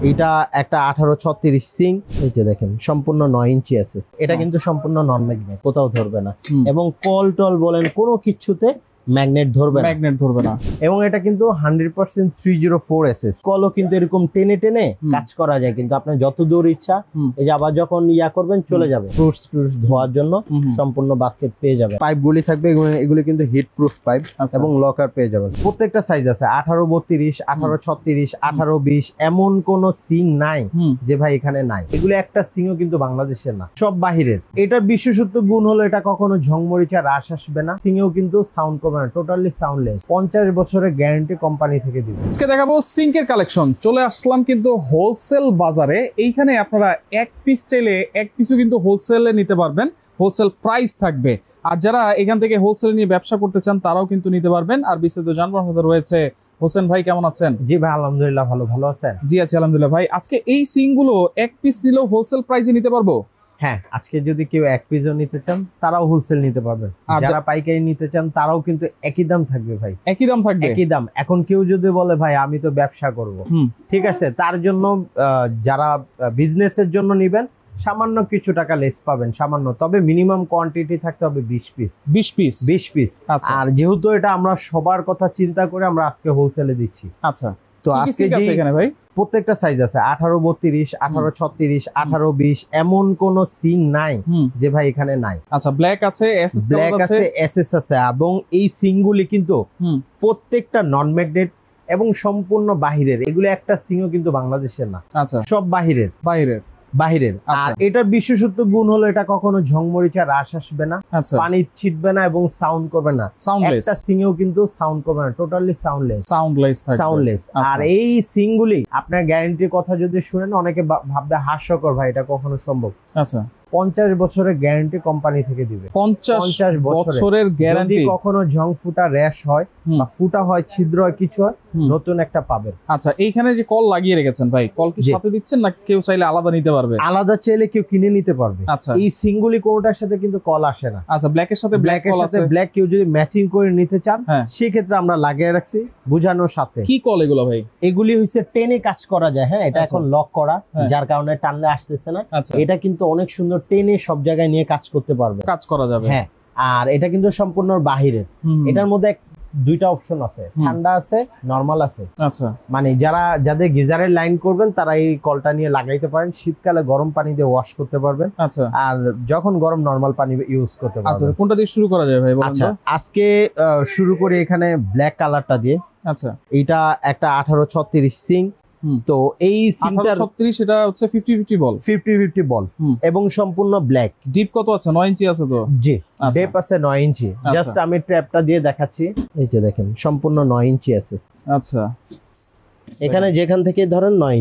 এটা একটা 1836 সিং, এই যে দেখেন সম্পূর্ণ 9 ইঞ্চি আছে। এটা কিন্তু সম্পূর্ণ নন ম্যাগনেট, কোথাও ধরবে না, এবং কল টল বলেন কোনো কিছুতে ম্যাগনেট ধরবে না, এবং এটা কিন্তু 100% 304 এসএস। কলও কিন্তু এরকম টেনে টেনে কাজ করা যায়, কিন্তু আপনার যত দূর ইচ্ছা এই যে আবার যখন করবেন চলে যাবে। ফ্রুটস ধোয়ার জন্য সম্পূর্ণ বাস্কেট পেয়ে যাবে। পাইপগুলি থাকবে, এগুলি কিন্তু হিট প্রুফ পাইপ, এবং লকার পেয়ে যাবেন। প্রত্যেকটা সাইজ আছে 1832, 1836, 1820, এমন কোন সিং নাই যে ভাই এখানে নাই। এগুলো একটা সিংও কিন্তু বাংলাদেশের না, সব বাহিরের। এটার বিশেষত্ব গুণ হলো এটা কখনো ঝংমরিচা রাশ আসবে না। সিংও কিন্তু সাউন্ড টোটালি সাউন্ডলেস। 50 বছরের গ্যারান্টি কোম্পানি থেকে দিবে। আজকে দেখাবো সিঙ্কের কালেকশন। চলে আসলাম কিন্তু হোলসেল বাজারে। এইখানে আপনারা এক পিস চাইলে এক পিসও কিন্তু হোলসেলে নিতে পারবেন, হোলসেল প্রাইস থাকবে। আর যারা এখান থেকে হোলসেল নিয়ে ব্যবসা করতে চান তারাও কিন্তু নিতে পারবেন। আর বিস্তারিত জানবার মতো রয়েছে। হোসেন ভাই কেমন আছেন? জি ভাই আলহামদুলিল্লাহ ভালো আছেন? জি আছি আলহামদুলিল্লাহ। ভাই আজকে এই সিংগুলো এক পিস নিলেও হোলসেল প্রাইসে নিতে পারবো? হ্যাঁ, আজকে যদি কেউ এক পিসও নিতে চান তারাও হোলসেল নিতে পারবেন। যারা পাইকারি নিতে চান তারাও কিন্তু একই দাম থাকবে ভাই, একই দাম থাকবে, একই দাম। এখন কেউ যদি বলে ভাই আমি তো ব্যবসা করব, ঠিক আছে, তার জন্য যারা বিজনেসের জন্য নিবেন সামান্য কিছু টাকা লেস পাবেন, সামান্য। তবে মিনিমাম কোয়ান্টিটি থাকতে হবে 20 পিস। আর যেহেতু এটা আমরা সবার কথা চিন্তা করে আমরা আজকে হোলসেলে দিচ্ছি। আচ্ছা, তো আজকে এখানে ভাই প্রত্যেকটা সাইজ আছে 1832, 1836, 1820, এমন কোন সিং নাই যে ভাই এখানে নাই। আচ্ছা, ব্ল্যাক আছে, এসএস আছে, এবং এই সিংগুলি কিন্তু প্রত্যেকটা নন ম্যাগনেট এবং সম্পূর্ণ বাহিরের। এগুলো একটা সিংও কিন্তু বাংলাদেশের না। আচ্ছা, সব বাহিরের। আর এটার বিশেষত্ব গুণ হলো এটা কখনো ঝংমরিচা রাশ আসবে না, পানি ছিটবে না, এবং সাউন্ড করবে না। একটা সিংও কিন্তু সাউন্ড করবে না, টোটালি সাউন্ডলেস। আর এই সিংগুলি আপনার গ্যারান্টির কথা যদি শুনেন অনেকে ভাববে হাস্যকর, ভাই এটা কখনো সম্ভব? আচ্ছা, 50 বছরের গ্যারান্টি কোম্পানি থেকে দিবে। 50 বছরের গ্যারান্টি। যদি কখনো ঝং ফুটা র্যাশ হয় বা ফুটা হয়, ছিদ্র হয়, কিছু হয়, নতুন একটা পাবেন। আচ্ছা, এইখানে যে কল লাগিয়ে রেখেছেন ভাই, কল কি সাথে দিচ্ছেন না কেউ চাইলে আলাদা নিতে পারবে? আলাদা চাইলে কেউ কিনে নিতে পারবে। আচ্ছা, এই সিঙ্গুলি কোনটার সাথে কিন্তু কল আসে না। আচ্ছা, ব্ল্যাকের সাথে ব্ল্যাক কেউ যদি ম্যাচিং করে নিতে চান সেই ক্ষেত্রে আমরা লাগিয়ে রাখছি বুঝানোর সাথে। কি কল এগুলো ভাই? এগুলি হচ্ছে টেনে কাজ করা যায়। হ্যাঁ, এটা এখন লক করা, যার কারণে টানলে আসতেছে না। এটা কিন্তু অনেক সুন্দর টেনে সব জায়গায় নিয়ে কাজ করতে পারবে, কাজ করা যাবে। হ্যাঁ, আর এটা কিন্তু সম্পূর্ণ বাহিরের। এটার মধ্যে দুইটা অপশন আছে, ঠান্ডা আছে, নরমাল আছে। আচ্ছা, মানে যাদের গিজারের লাইন করবেন তারা এই কলটা নিয়ে লাগাইতে পারেন। শীতকালে গরম পানি দিয়ে ওয়াশ করতে পারবেন। আচ্ছা, আর যখন গরম নরমাল পানি ইউজ করতে পারবেন। আচ্ছা, কোনটা দিয়ে শুরু করা যায় ভাই বলেন? আচ্ছা, আজকে শুরু করে এখানে ব্ল্যাক কালারটা দিয়ে। আচ্ছা, এইটা একটা 1836 সিং। তো এই সিংটার 36, এটা হচ্ছে 50-50 বল, এবং সম্পূর্ণ ব্ল্যাক। ডিপ কত আছে? 9 ইঞ্চি আছে তো? জি, ডিপ আছে 9 ইঞ্চি। জাস্ট আমি ট্র্যাপটা দিয়ে দেখাচ্ছি, এই যে দেখেন সম্পূর্ণ 9 ইঞ্চি আছে। আচ্ছা, এখানে যেখান থেকে ধরেন 9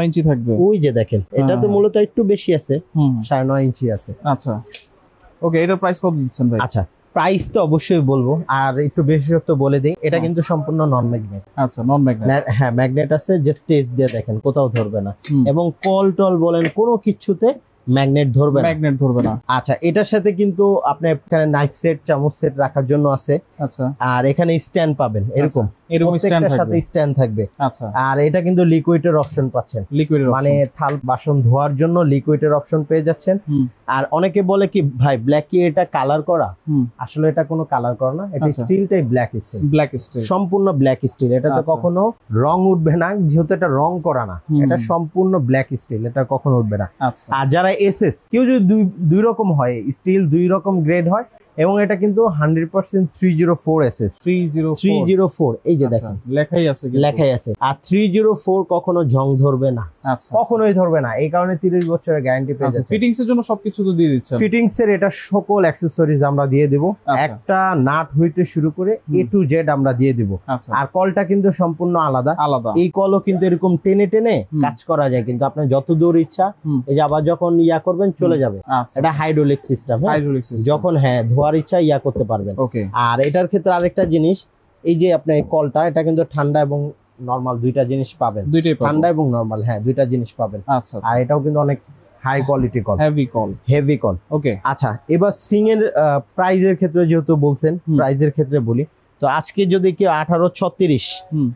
ইঞ্চি থাকবে। ওই যে দেখেন, এটা তো মূলত একটু বেশি আছে, 9.5 ইঞ্চি আছে। আচ্ছা, ওকে, এটার প্রাইস কত দিচ্ছেন ভাই? আচ্ছা, প্রাইস তো অবশ্যই বলবো, আর একটু বিশেষত্ব বলে দিই, এটা কিন্তু সম্পূর্ণ নন ম্যাগনেট। আচ্ছা, নন ম্যাগনেট। হ্যাঁ, ম্যাগনেট আছে, জাস্ট টেস্ট দিয়ে দেখেন, কোথাও ধরবে না, এবং কল টল বলেন কোনো কিছুতে ম্যাগনেট ধরবে না। আচ্ছা, এটার সাথে কিন্তু আপনি এখানে নাইফ সেট, চামচ সেট রাখার জন্য আছে। আচ্ছা, আর এখানে স্ট্যান্ড পাবেন, এরকম প্রত্যেকটার সাথে স্ট্যান্ড থাকবে। আচ্ছা, আর এটা কিন্তু লিকুইডের অপশন পাচ্ছেন, মানে থাল বাসন ধোয়ার জন্য লিকুইডের অপশন পেয়ে যাচ্ছেন। আর অনেকে বলে কি ভাই ব্ল্যাক কি এটা কালার করা? আসলে এটা কোনো কালার করা না, এটা স্টিলটাই ব্ল্যাক স্টিল, সম্পূর্ণ ব্ল্যাক স্টিল। এটা তো কখনো রং উঠবে না, যেহেতু এটা রং করা না, এটা সম্পূর্ণ ব্ল্যাক স্টিল, এটা কখনো উঠবে না। আর যারা এসএস, কেউ যদি দুই রকম হয়, স্টিল 2 রকম গ্রেড হয়, এবং এটা কিন্তু 100% 304 এসএস। 304 এই যে দেখেন লেখাই আছে। আর 304 কখনো জং ধরবে না, কখনোই ধরবে না। এই কারণে 30 বছরের গ্যারান্টি পেয়ে যাচ্ছে। ফিটিংস এর জন্য সবকিছু তো দিয়ে দিচ্ছেন? ফিটিংস এর এটা সকল অ্যাকসেসরিজ আমরা দিয়ে দেব, একটা নাট হইতে শুরু করে A to Z আমরা দিয়ে দেব। আর কলটা কিন্তু সম্পূর্ণ আলাদা। এই কলও কিন্তু এরকম টেনে টেনে কাজ করা যায়, কিন্তু আপনার যত দূর ইচ্ছা এই যে আবার যখন করবেন চলে যাবে। এটা হাইড্রোলিক সিস্টেম, যখন ধোয়ার ইচ্ছা করতে পারবেন। আর এটার ক্ষেত্রে আরেকটা জিনিস, এই যে আপনার কলটা, এটা কিন্তু ঠান্ডা এবং নরমাল দুইটা জিনিস পাবেন, ঠান্ডা এবং নরমাল, হ্যাঁ দুইটা জিনিস পাবেন। আর এটাও কিন্তু অনেক high quality call, heavy call. Okay, আচ্ছা, এবার সিং এর প্রাইজের ক্ষেত্রে যেহেতু বলছেন, প্রাইজের ক্ষেত্রে বলি, তো আজকে যদি কেউ 1836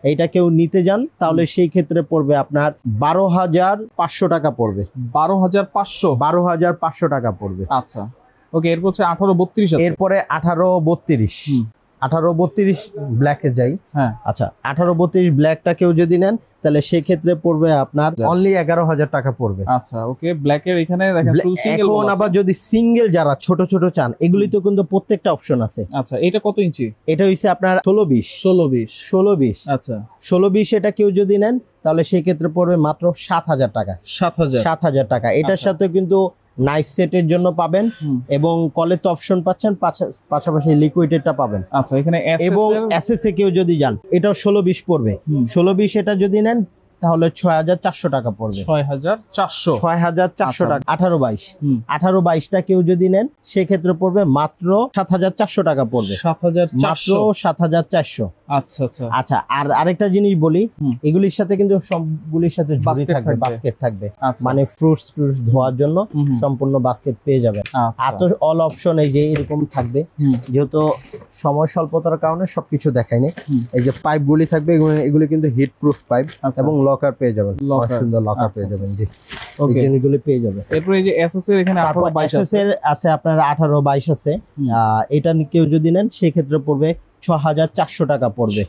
এইটা কেউ নিতে যান তাহলে সেই ক্ষেত্রে পড়বে আপনার 12,500 টাকা পড়বে। 12,500 12,500 টাকা পড়বে। আচ্ছা ওকে, এরপর হচ্ছে 1832 আছে। এরপরে 1832 1832 ব্ল্যাকে যাই। হ্যাঁ আচ্ছা 1832 ব্ল্যাকটা কেউ যদি নেন তাহলে সেই ক্ষেত্রে পড়বে আপনার অনলি 11,000 টাকা পড়বে। আচ্ছা ওকে, ব্ল্যাকের এখানে দেখেন শুধু সিঙ্গেল বল আছে। আবার যদি সিঙ্গেল যারা ছোট ছোট চান এগুলি তো কিন্তু প্রত্যেকটা অপশন আছে। আচ্ছা এটা কত ইঞ্চি? এটা হইছে আপনার 16-20 আচ্ছা 16-20 এটা কেউ যদি নেন তাহলে সেই ক্ষেত্রে পড়বে মাত্র 7,000 টাকা। 7,000 টাকা। এটার সাথে কিন্তু নাইফ সেটের জন্য পাবেন এবং কলের তো অপশন পাচ্ছেন, পাশাপাশি লিকুইডেরটা পাবেন। আচ্ছা এখানে এবং এসএস এ কেউ যদি যান এটাও 16-20 পড়বে। 16-20 এটা যদি নেন তাহলে 6,400 টাকা পড়বে। 6,400 টাকা। 18-22টা কেউ যদি নেন সেক্ষেত্রে পড়বে মাত্র 7,400 টাকা পড়বে। 7,400। আচ্ছা আচ্ছা আচ্ছা আর আরেকটা জিনিস বলি, এগুলির সাথে কিন্তু সবগুলির সাথে ঝুড়ি থাকবে, বাস্কেট থাকবে, মানে ফ্রুটস ধোয়ার জন্য সম্পূর্ণ বাস্কেট পেয়ে যাবেন। আর তো অল অপশন এই যে এরকম থাকবে, যেহেতু সময় স্বল্পতার কারণে সবকিছু দেখায়নি। এই যে পাইপ গুলি থাকবে, এগুলি কিন্তু হিট প্রুফ পাইপ এবং লকার পেয়ে যাবেন, সুন্দর লকার পেয়ে যাবেন। জি এই জিনিসগুলো পেয়ে যাবেন। এরপর এই যে এসএস এর এখানে 18-22 আছে, আপনার 18-22 আছে। এটা কেউ যদি নেন সেই ক্ষেত্রে পড়বে 6,400 টাকা পড়বে।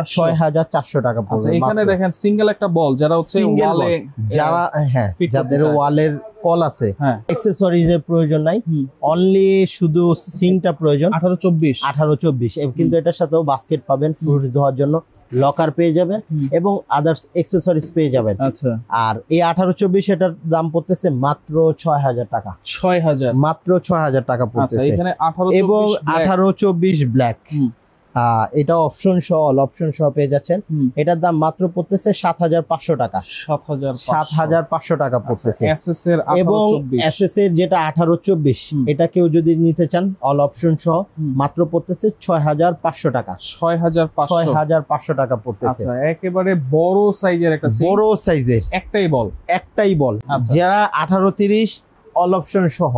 6,400 টাকা পড়বে। এখানে দেখেন সিঙ্গেল একটা বল যারা হচ্ছে ওয়ালে, যারা হ্যাঁ যাদের ওয়ালের কল আছে, অ্যাকসেসরিজ এর প্রয়োজন নাই, অনলি শুধু সিংটা প্রয়োজন। 18-24 কিন্তু এটার সাথেও বাস্কেট পাবেন, ফ্রুটস ধোয়ার জন্য লকার পেয়ে যাবেন এবং আদার্স অ্যাকসেসরিজ পেয়ে যাবেন। আচ্ছা আর এই 18-24 এটার দাম পড়তেছে মাত্র 6,000 টাকা। 6,000 মাত্র 6,000 টাকা পড়তেছে। এখানে এবং 18-24 ব্ল্যাক এটা অপশন সহ, অল অপশন সহ পেয়ে যাচ্ছেন। এটার দাম মাত্র পড়তেছে 7,500 টাকা। 7,500 টাকা পড়তেছে। এবং এসএস এর যেটা 18-24 এটা কেউ যদি নিতে চান অল অপশন সহ মাত্র পড়তেছে 6,500 টাকা। 6,500 টাকা পড়তেছে। আচ্ছা একেবারে বড় সাইজের একটা, বড় সাইজের একটাই বল যারা 18-30 অল অপশন সহ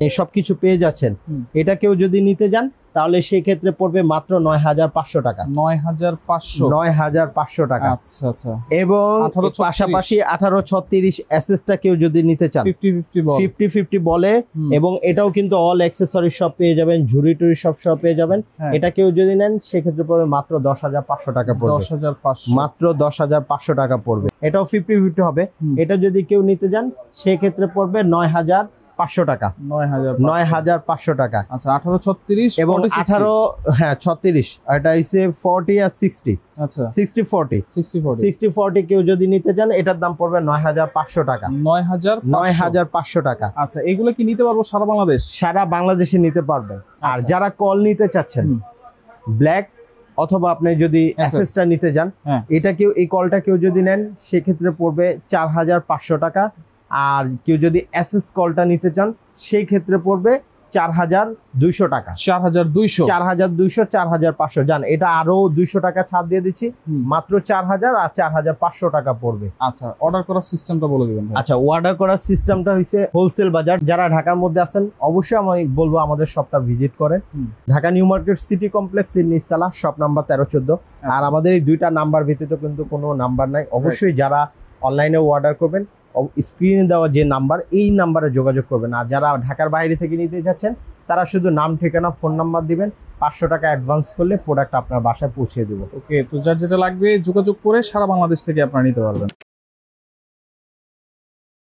এই সবকিছু পেয়ে যাচ্ছেন। এটা কেউ যদি নিতে যান তাহলে সেই ক্ষেত্রে পড়বে মাত্র 9,500 টাকা। 9,500 টাকা। আচ্ছা আচ্ছা। এবং পাশাপাশি 18-36 এসএসটা কেউ যদি নিতে চান 50-50 বলে, এবং এটাও কিন্তু অল অ্যাকসেসরি সব পেয়ে যাবেন, ঝুড়ি টুড়ি সব পেয়ে যাবেন। এটা কেউ যদি নেন সেক্ষেত্রে পড়বে মাত্র 10,500 টাকা পড়বে। 10,500 মাত্র 10,500 টাকা পড়বে। এটাও 50-50 হবে। এটা যদি কেউ নিতে যান সেক্ষেত্রে পড়বে 9,500 টাকা। 9,500 টাকা। আচ্ছা 18-36 এবং 36 এটা হইছে 40 আর 60। আচ্ছা 60-40 কেউ যদি নিতে চান এটার দাম পড়বে 9,500 টাকা। 9,500 টাকা। আচ্ছা এগুলো কি নিতে পারবো সারা বাংলাদেশ? সারা বাংলাদেশে নিতে পারবেন। আর যারা কল নিতে চাচ্ছেন ব্ল্যাক অথবা আপনি যদি এসএসটা নিতে যান, এটা কেউ এই কলটা কেউ যদি নেন সেক্ষেত্রে পড়বে 4,500 টাকা। আর কেউ যদি এসএস কলটা নিতে চান সেই ক্ষেত্রে পড়বে 4,200 টাকা। 4,500 জান, এটা আরো 200 টাকা ছাড় দিয়ে দিচ্ছি, মাত্র 4,000 আর 4,500 টাকা পড়বে। আচ্ছা অর্ডার করার সিস্টেমটা বলে দিবেন। আচ্ছা অর্ডার করার সিস্টেমটা হইছে হোলসেল বাজার। যারা ঢাকার মধ্যে আছেন অবশ্যই আমি বলবো আমাদের শপটা ভিজিট করেন। Dhaka new market city complex এর নিচতলা, শপ নাম্বার 13-14। আর আমাদের এই দুইটা নাম্বার ভিত্তিতে কিন্তু কোনো নাম্বার নাই। অবশ্যই যারা অনলাইনে অর্ডার করবেন স্ক্রিনে দেওয়া যে নাম্বার, এই নাম্বারে যোগাযোগ করবেন। আর যারা ঢাকার বাইরে থেকে নিতে যাচ্ছেন তারা শুধু নাম, ঠিকানা, ফোন নাম্বার দিবেন। 500 টাকা অ্যাডভান্স করলে প্রোডাক্ট আপনার বাসায় পৌঁছে দেবো। ওকে, তো যার যেটা লাগবে যোগাযোগ করে সারা বাংলাদেশ থেকে আপনারা নিতে পারবেন।